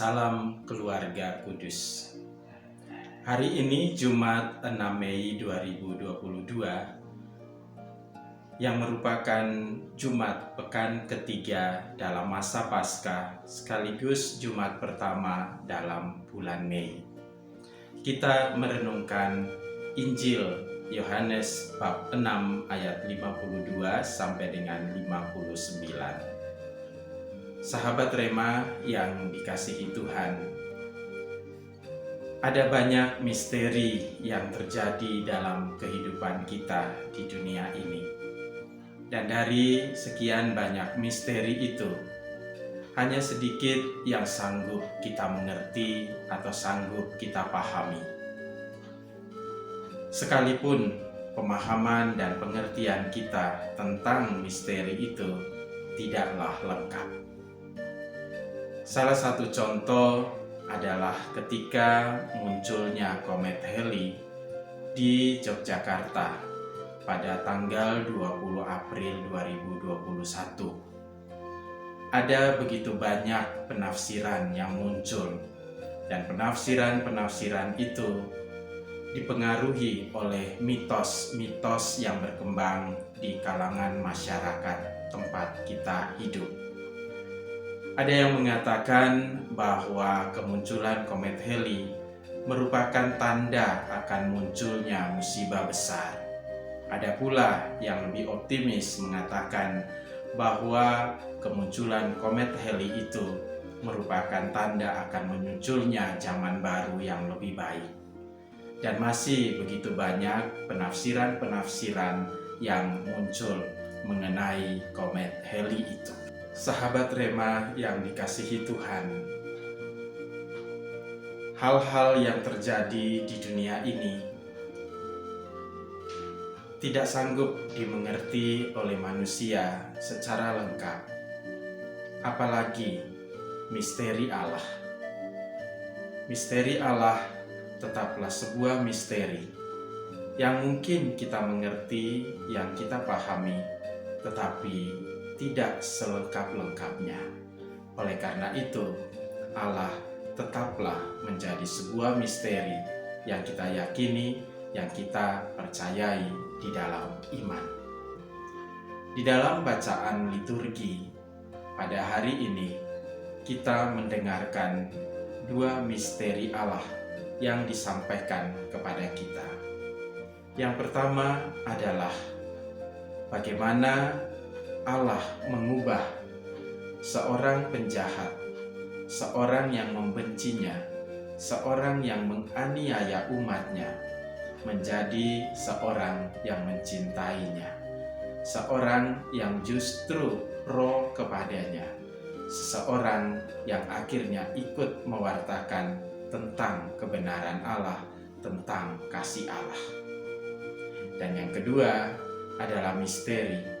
Salam keluarga kudus. Hari ini Jumat 6 Mei 2022 yang merupakan Jumat pekan ketiga dalam masa Paskah sekaligus Jumat pertama dalam bulan Mei. Kita merenungkan Injil Yohanes bab 6 ayat 52 sampai dengan 59. Sahabat Rema yang dikasihi Tuhan, ada banyak misteri yang terjadi dalam kehidupan kita di dunia ini. Dan dari sekian banyak misteri itu, hanya sedikit yang sanggup kita mengerti atau sanggup kita pahami. Sekalipun pemahaman dan pengertian kita tentang misteri itu tidaklah lengkap. Salah satu contoh adalah ketika munculnya komet Halley di Yogyakarta pada tanggal 20 April 2021. Ada begitu banyak penafsiran yang muncul, dan penafsiran-penafsiran itu dipengaruhi oleh mitos-mitos yang berkembang di kalangan masyarakat tempat kita hidup. Ada yang mengatakan bahwa kemunculan komet Halley merupakan tanda akan munculnya musibah besar. Ada pula yang lebih optimis mengatakan bahwa kemunculan komet Halley itu merupakan tanda akan munculnya zaman baru yang lebih baik. Dan masih begitu banyak penafsiran-penafsiran yang muncul mengenai komet Halley itu. Sahabat Rema yang dikasihi Tuhan, hal-hal yang terjadi di dunia ini tidak sanggup dimengerti oleh manusia secara lengkap, apalagi misteri Allah. Misteri Allah tetaplah sebuah misteri yang mungkin kita mengerti, yang kita pahami, tetapi tidak selengkap-lengkapnya. Oleh karena itu, Allah tetaplah menjadi sebuah misteri yang kita yakini, yang kita percayai di dalam iman. Di dalam bacaan liturgi pada hari ini, kita mendengarkan dua misteri Allah yang disampaikan kepada kita. Yang pertama adalah bagaimana Allah mengubah seorang penjahat, seorang yang membencinya, seorang yang menganiaya umatnya, menjadi seorang yang mencintainya, seorang yang justru pro kepadanya, seseorang yang akhirnya ikut mewartakan tentang kebenaran Allah, tentang kasih Allah. Dan yang kedua adalah misteri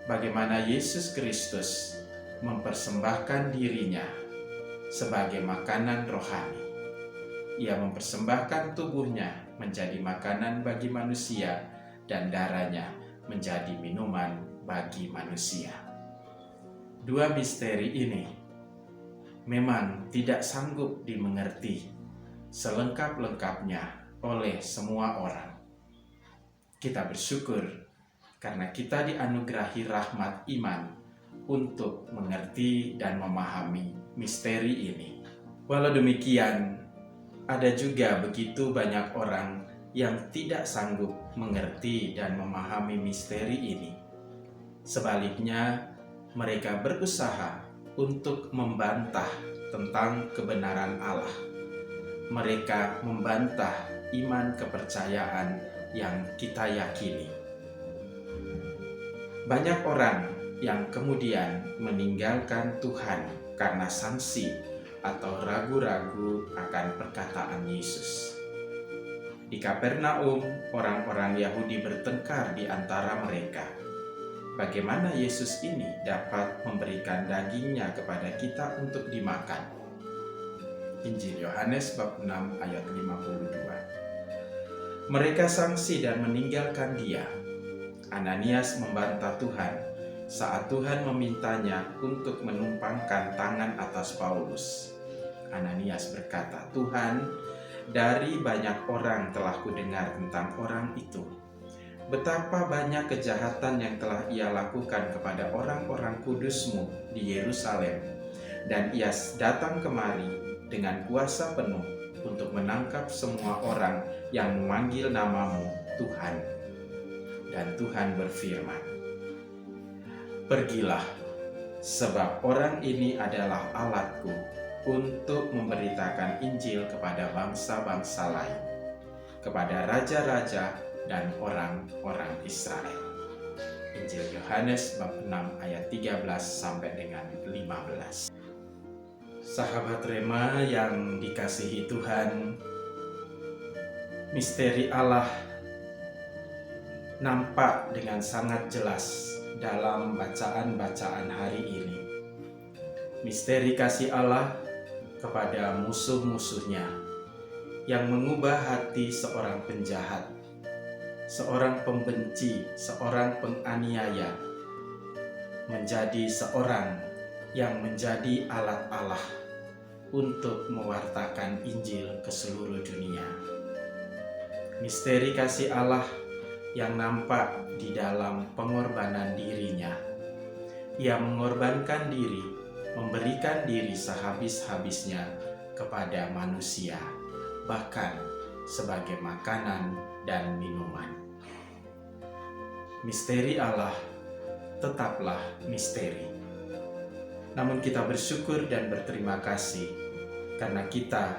bagaimana Yesus Kristus mempersembahkan dirinya sebagai makanan rohani. Ia mempersembahkan tubuhnya menjadi makanan bagi manusia dan darahnya menjadi minuman bagi manusia. Dua misteri ini memang tidak sanggup dimengerti selengkap-lengkapnya oleh semua orang. Kita bersyukur karena kita dianugerahi rahmat iman untuk mengerti dan memahami misteri ini. Walau demikian, ada juga begitu banyak orang yang tidak sanggup mengerti dan memahami misteri ini. Sebaliknya, mereka berusaha untuk membantah tentang kebenaran Allah. Mereka membantah iman kepercayaan yang kita yakini. Banyak orang yang kemudian meninggalkan Tuhan karena sangsi atau ragu-ragu akan perkataan Yesus. Di Kapernaum, orang-orang Yahudi bertengkar di antara mereka. Bagaimana Yesus ini dapat memberikan dagingnya kepada kita untuk dimakan? Injil Yohanes bab 6 ayat 52. Mereka sangsi dan meninggalkan Dia. Ananias membantah Tuhan saat Tuhan memintanya untuk menumpangkan tangan atas Paulus. Ananias berkata, "Tuhan, dari banyak orang telah kudengar tentang orang itu. Betapa banyak kejahatan yang telah ia lakukan kepada orang-orang kudus-Mu di Yerusalem. Dan ia datang kemari dengan kuasa penuh untuk menangkap semua orang yang memanggil nama-Mu, Tuhan." Dan Tuhan berfirman, "Pergilah, sebab orang ini adalah alatku untuk memberitakan Injil kepada bangsa-bangsa lain, kepada raja-raja dan orang-orang Israel." Injil Yohanes bab 6 ayat 13 sampai dengan 15. Sahabat Rema yang dikasihi Tuhan, misteri Allah nampak dengan sangat jelas dalam bacaan-bacaan hari ini. Misteri kasih Allah kepada musuh-musuhnya yang mengubah hati seorang penjahat, seorang pembenci, seorang penganiaya, menjadi seorang yang menjadi alat Allah untuk mewartakan Injil ke seluruh dunia. Misteri kasih Allah yang nampak di dalam pengorbanan dirinya. Ia mengorbankan diri, memberikan diri sehabis-habisnya kepada manusia, bahkan sebagai makanan dan minuman. Misteri Allah tetaplah misteri. Namun kita bersyukur dan berterima kasih karena kita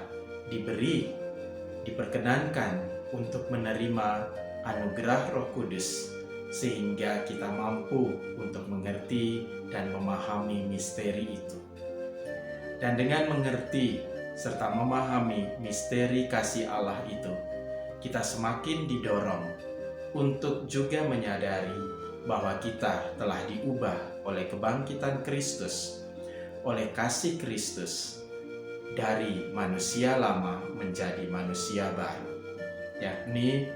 diperkenankan untuk menerima anugerah Roh Kudus, sehingga kita mampu untuk mengerti dan memahami misteri itu. Dan dengan mengerti serta memahami misteri kasih Allah itu, kita semakin didorong untuk juga menyadari bahwa kita telah diubah oleh kebangkitan Kristus, oleh kasih Kristus, dari manusia lama menjadi manusia baru, yakni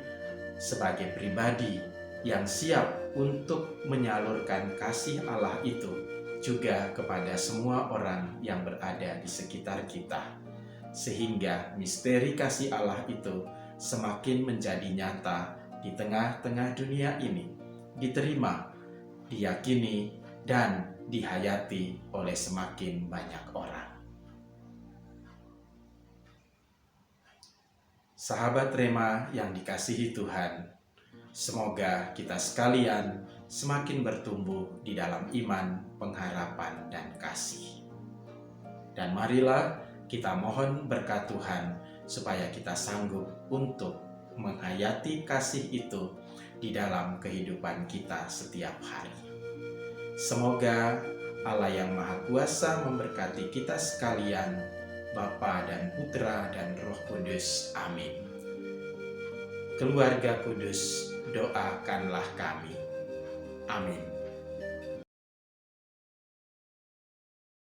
sebagai pribadi yang siap untuk menyalurkan kasih Allah itu juga kepada semua orang yang berada di sekitar kita, sehingga misteri kasih Allah itu semakin menjadi nyata di tengah-tengah dunia ini, diterima, diyakini, dan dihayati oleh semakin banyak orang. Sahabat Rema yang dikasihi Tuhan, semoga kita sekalian semakin bertumbuh di dalam iman, pengharapan, dan kasih. Dan marilah kita mohon berkat Tuhan supaya kita sanggup untuk menghayati kasih itu di dalam kehidupan kita setiap hari. Semoga Allah yang Maha Kuasa memberkati kita sekalian, Bapa dan Putra dan Roh Kudus. Amin. Keluarga kudus, doakanlah kami. Amin.